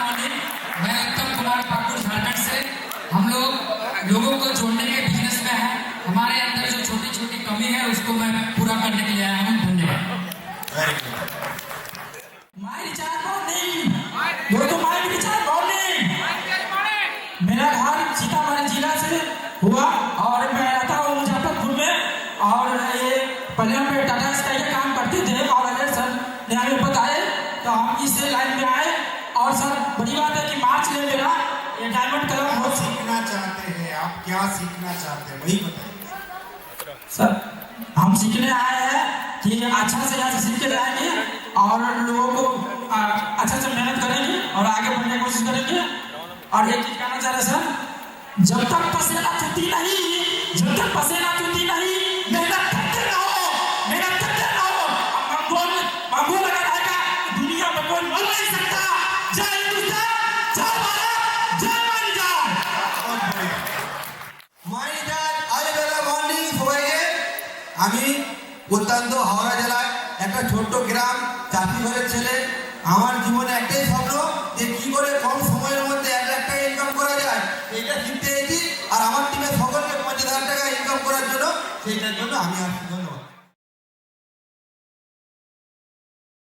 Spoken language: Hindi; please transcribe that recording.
मॉर्निंग। मैं उत्तम कुमार पाकुड़ झारखंड से। हम लोग लोगों को जोड़ने के बिजनेस में है। हमारे अंदर जो छोटी छोटी कमी है उसको मैं पूरा करने के लिए आया हूँ। धन्यवाद। माय रिचार्ज मॉर्निंग दोस्तों, माय रिचार्ज मॉर्निंग। मेरा घर सीतामढ़ी जिला से हुआ और मैं रहता हूँ मुजफ्फरपुर में। और ये पहले हम टाटा स्काई का काम करते थे और अगर सर ने हमें बताए तो हम इस लाइन में आए। और सर बड़ी बात है कि मार्च में मेरा ये डायमंड कलर बहुत बहुत सीखना चाहते हैं आप, क्या सीखना चाहते हैं वही बताइए सर। हम सीखने आए हैं कि अच्छा से अच्छा सीख के जाएंगे और लोगों को अच्छा से मेहनत करेंगे और आगे बढ़ने की कोशिश करेंगे। और एक चीज कहना चाह रहे सर, जब तक पसीना छूटी नहीं, जब तक पसीना छूटी नहीं, मेहनत करते रहो, मेहनत करते रहो। मंगोल अगर आएगा दुनिया में कोई मर नहीं सकता। जय हिंदुस्तान, जय भारत, जय मानी। মাইনার আজবেলা মর্নিং সবাইকে। আমি অত্যন্ত হাওড়া জেলায় একটা ছোট্ট গ্রাম, চাষি ঘরের ছেলে। আমার জীবনে একটাই স্বপ্ন যে কি করে কম সময়ের মধ্যে 1 লাখ টাকা ইনকাম করা যায়, এটা শিখতে এসেছি। আর আমার টিমের সকলকে 50,000 টাকা ইনকাম করার জন্য, সেইটার জন্য আমি আসছি।